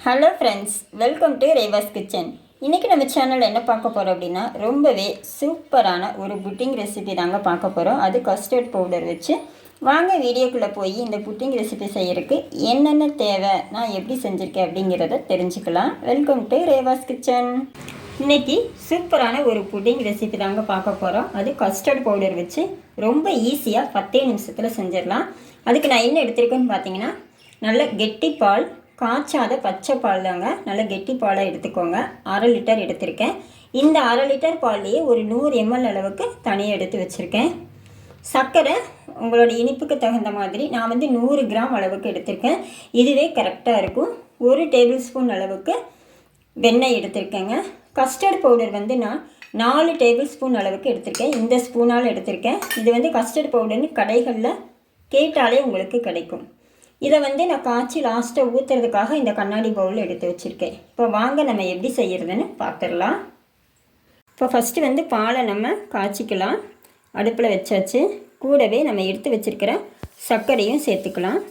Hello friends, welcome to Reva's kitchen. இன்றைக்கி நம்ம சேனலில் என்ன பார்க்க போகிறோம் அப்படின்னா, ரொம்பவே சூப்பரான ஒரு புட்டிங் ரெசிபி தாங்க பார்க்க போகிறோம். அது கஸ்டர்ட் பவுடர் வச்சு. வாங்க வீடியோக்குள்ளே போய் இந்த புட்டிங் ரெசிபி செய்யறதுக்கு என்னென்ன தேவை, நான் எப்படி செஞ்சுருக்கேன் அப்படிங்கிறத தெரிஞ்சுக்கலாம். Welcome to Reva's kitchen. இன்றைக்கி சூப்பரான ஒரு புட்டிங் ரெசிபி தாங்க பார்க்க போகிறோம். அது கஸ்டர்ட் பவுடர் வச்சு ரொம்ப ஈஸியாக 10 நிமிஷத்தில் செஞ்சிடலாம். அதுக்கு நான் என்ன எடுத்திருக்கேன்னு பார்த்தீங்கன்னா, நல்ல கெட்டி பால், காய்ச்சாத பச்சை பால் தாங்க. நல்லா கெட்டி பாலாக எடுத்துக்கோங்க. 1/2 லிட்டர் எடுத்திருக்கேன். இந்த 1/2 லிட்டர் பால்லையே ஒரு 100 ml அளவுக்கு தனியாக எடுத்து வச்சுருக்கேன். சர்க்கரை உங்களோட இனிப்புக்கு தகுந்த மாதிரி நான் 100 கிராம் அளவுக்கு எடுத்திருக்கேன். இதுவே கரெக்டாக இருக்கும். 1 டேபிள் ஸ்பூன் அளவுக்கு வெண்ணெய் எடுத்திருக்கேங்க. கஸ்டர்ட் பவுடர் நான் 4 டேபிள் ஸ்பூன் அளவுக்கு எடுத்திருக்கேன். இந்த ஸ்பூனால் எடுத்திருக்கேன். இது கஸ்டர்ட் பவுடர்னு கடைகளில் கேட்டாலே உங்களுக்கு கிடைக்கும். இதை நான் காய்ச்சி லாஸ்ட்டாக ஊற்றுறதுக்காக இந்த கண்ணாடி பவுலில் எடுத்து வச்சுருக்கேன். இப்போ வாங்க நம்ம எப்படி செய்கிறதுன்னு பார்த்துடலாம். இப்போ ஃபஸ்ட்டு பாலை நம்ம காய்ச்சிக்கலாம். அடுப்பில் வச்சாச்சு. கூடவே நம்ம எடுத்து வச்சுருக்கிற சர்க்கரையும் சேர்த்துக்கலாம்.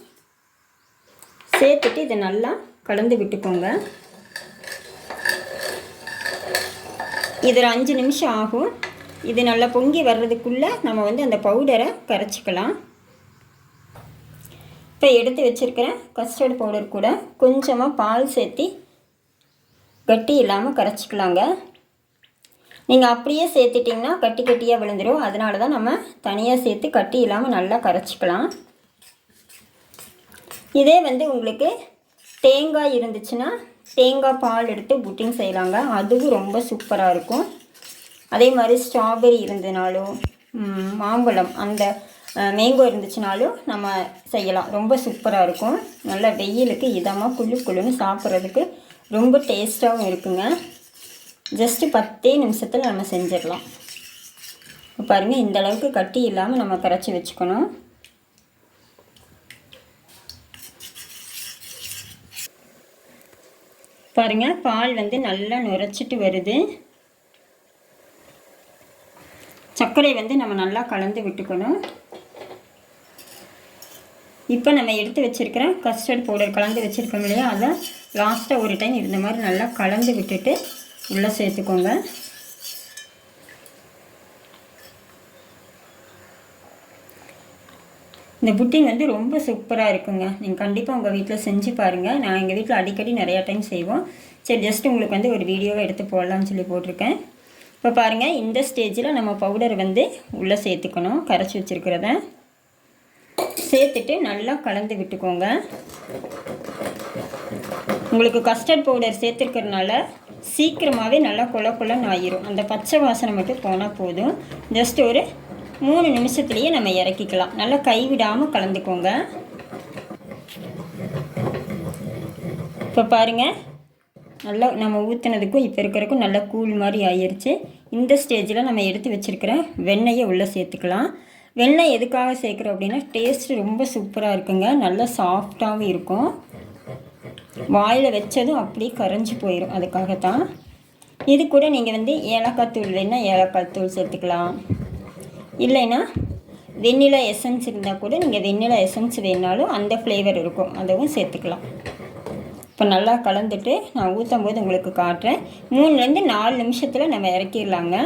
சேர்த்துட்டு இதை நல்லா கலந்து விட்டுக்கோங்க. இது ஒரு 5 நிமிஷம் ஆகும். இது நல்லா பொங்கி வர்றதுக்குள்ளே நம்ம அந்த பவுடரை கரைச்சிக்கலாம். இப்போ எடுத்து வச்சுருக்கிறேன் கஸ்டர்ட் பவுடர் கூட கொஞ்சமாக பால் சேர்த்து கட்டி இல்லாமல் கரைச்சிக்கலாங்க. நீங்கள் அப்படியே சேர்த்துட்டிங்கன்னா கட்டி கட்டியாக விழுந்துடும். அதனால தான் நம்ம தனியாக சேர்த்து கட்டி இல்லாமல் நல்லா கரைச்சிக்கலாம். இதே உங்களுக்கு தேங்காய் இருந்துச்சுன்னா தேங்காய் பால் எடுத்து புட்டிங் செய்யலாங்க. அதுவும் ரொம்ப சூப்பராக இருக்கும். அதே மாதிரி ஸ்ட்ராபெரி இருந்ததுனாலும், மாம்பழம் அந்த மேங்கோ இருந்துச்சுனாலும் நம்ம செய்யலாம். ரொம்ப சூப்பராக இருக்கும். நல்லா வெயிலுக்கு இதமாக குள்ளுன்னு சாப்பிட்றதுக்கு ரொம்ப டேஸ்ட்டாகவும் இருக்குங்க. ஜஸ்ட்டு 10 நிமிஷத்தில் நம்ம செஞ்சிடலாம். பாருங்கள், இந்த அளவுக்கு கட்டி இல்லாமல் நம்ம கரைச்சி வச்சுக்கணும். பாருங்கள், பால் நல்லா நுரைச்சிட்டு வருது. சர்க்கரை நம்ம நல்லா கலந்து விட்டுக்கணும். இப்போ நம்ம எடுத்து வச்சுருக்கிற கஸ்டர்ட் பவுடர் கலந்து வச்சுருக்கோம் இல்லையா, அதை லாஸ்ட்டாக ஒரு டைம் இந்த மாதிரி நல்லா கலந்து விட்டுட்டு உள்ளே சேர்த்துக்கோங்க. இந்த புட்டிங் ரொம்ப சூப்பராக இருக்குங்க. நீங்கள் கண்டிப்பாக உங்கள் வீட்டில் செஞ்சு பாருங்கள். நான் எங்கள் வீட்டில் அடிக்கடி நிறையா டைம் செய்வோம். சரி, ஜஸ்ட் உங்களுக்கு ஒரு வீடியோவை எடுத்து போடலான்னு சொல்லி போட்டிருக்கேன். இப்போ பாருங்கள், இந்த ஸ்டேஜில் நம்ம பவுடர் உள்ளே சேர்த்துக்கணும். கரைச்சி வச்சுருக்கிறத சேர்த்துட்டு நல்லா கலந்து விட்டுக்கோங்க. உங்களுக்கு கஸ்டர்ட் பவுடர் சேர்த்துருக்கிறதுனால சீக்கிரமாகவே நல்லா கொலன்னு ஆயிரும். அந்த பச்சை வாசனை மட்டும் போனால் போதும். ஜஸ்ட் ஒரு 3 நிமிஷத்துலேயே நம்ம இறக்கிக்கலாம். நல்லா கைவிடாமல் கலந்துக்கோங்க. இப்போ பாருங்கள், நல்லா நம்ம ஊற்றுனதுக்கும் இப்போ இருக்கிறதுக்கும் நல்லா கூழ் மாதிரி ஆயிடுச்சு. இந்த ஸ்டேஜில் நம்ம எடுத்து வச்சுருக்கிற வெண்ணெயை உள்ளே சேர்த்துக்கலாம். வெண்ணெய் எதுக்காக சேர்க்குறோம் அப்படின்னா, டேஸ்ட்டு ரொம்ப சூப்பராக இருக்குங்க. நல்லா சாஃப்டாகவும் இருக்கும். வாயில் வச்சதும் அப்படியே கரைஞ்சி போயிடும். அதுக்காகத்தான். இது கூட நீங்கள் ஏலக்காய் தூள் வேணால் ஏலக்காய் தூள் சேர்த்துக்கலாம். இல்லைன்னா வெண்ணிலா எசன்ஸ் இருந்தால் கூட நீங்கள் வெண்ணிலா எசன்ஸ் வேணாலும் அந்த ஃப்ளேவர் இருக்கும், அதுவும் சேர்த்துக்கலாம். இப்போ நல்லா கலந்துட்டு நான் ஊற்றும் போது உங்களுக்கு காட்டுறேன். 3லேருந்து 4 நிமிஷத்தில் நம்ம இறக்கிடலாங்க.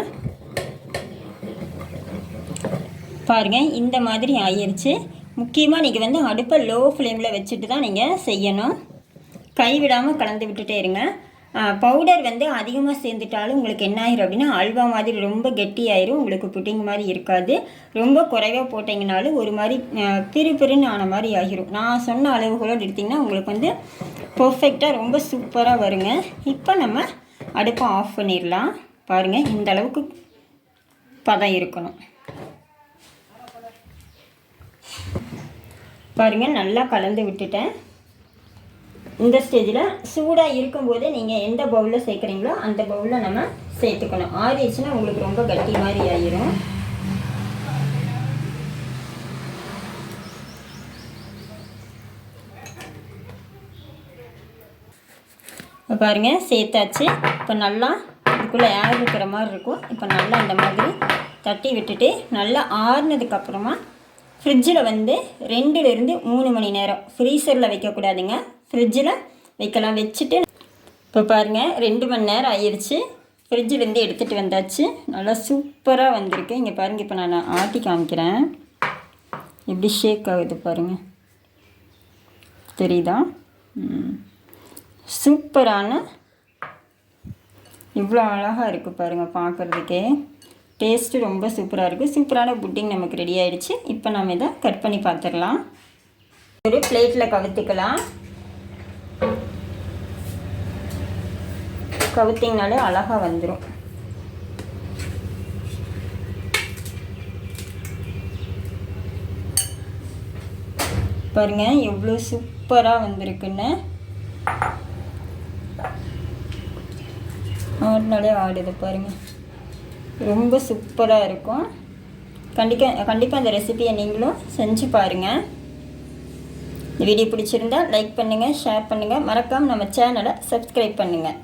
பாருங்கள், இந்த மாதிரி ஆயிடுச்சு. முக்கியமாக நீங்கள் அடுப்பை லோ ஃப்ளேமில் வச்சுட்டு தான் நீங்கள் செய்யணும். கைவிடாமல் கலந்து விட்டுட்டே இருங்க. பவுடர் அதிகமாக சேர்ந்துட்டாலும் உங்களுக்கு என்ன ஆயிரும் அப்படின்னா, அல்வா மாதிரி ரொம்ப கெட்டியாயிரும். உங்களுக்கு புட்டிங் மாதிரி இருக்காது. ரொம்ப குறைவாக போட்டிங்கனாலும் ஒரு மாதிரி பிறுபிறுன்னு ஆன மாதிரி ஆகிரும். நான் சொன்ன அளவுகளோடு எடுத்திங்கன்னா உங்களுக்கு பர்ஃபெக்டாக ரொம்ப சூப்பராக வருங்க. இப்போ நம்ம அடுப்பை ஆஃப் பண்ணிடலாம். பாருங்கள், இந்த அளவுக்கு பதம் இருக்கணும். பாருங்கள், நல்லா கலந்து விட்டுட்டேன். இந்த ஸ்டேஜில் சூடாக இருக்கும்போதே நீங்கள் எந்த பவுலில் சேர்க்குறீங்களோ அந்த பவுலில் நம்ம சேர்த்துக்கணும். ஆறிடுச்சுன்னா உங்களுக்கு ரொம்ப கட்டி மாதிரி ஆயிரும். இப்போ பாருங்கள், சேர்த்தாச்சு. இப்போ நல்லா இதுக்குள்ளே ஏர் இருக்கிற மாதிரி இருக்கும். இப்போ நல்லா இந்த மாதிரி தட்டி விட்டுட்டு நல்லா ஆறுனதுக்கப்புறமா ஃப்ரிட்ஜில் 2லேருந்து 3 மணி நேரம், ஃப்ரீசரில் வைக்கக்கூடாதுங்க, ஃப்ரிட்ஜில் வைக்கலாம். வச்சுட்டு இப்போ பாருங்கள் 2 மணி நேரம் ஆயிடுச்சு. ஃப்ரிட்ஜிலேருந்து எடுத்துகிட்டு வந்தாச்சு. நல்லா சூப்பராக வந்திருக்கு. இங்கே பாருங்கள், இப்போ நான் ஆட்டி காமிக்கிறேன். எப்படி ஷேக் ஆகுது பாருங்கள், தெரியுதா? சூப்பரான, இவ்வளோ அழகாக இருக்குது பாருங்கள் பார்க்குறதுக்கே. டேஸ்ட்டு ரொம்ப சூப்பராக இருக்குது. சூப்பரான புட்டிங் நமக்கு ரெடி ஆகிடுச்சு. இப்போ நம்ம இதை கட் பண்ணி பார்த்துடலாம். ஒரு பிளேட்டில் கவுத்திக்கலாம். கவுத்திங்கனாலே அழகாக வந்துடும். பாருங்கள் எவ்வளோ சூப்பராக வந்திருக்குன்னு. ஆடினாலே ஆடுது பாருங்கள், ரொம்ப சூப்பராக இருக்கும். கண்டிப்பாக அந்த ரெசிபியை நீங்களும் செஞ்சு பாருங்கள். இந்த வீடியோ பிடிச்சிருந்தால் லைக் பண்ணுங்கள், ஷேர் பண்ணுங்கள், மறக்காமல் நம்ம சேனலை சப்ஸ்கிரைப் பண்ணுங்கள்.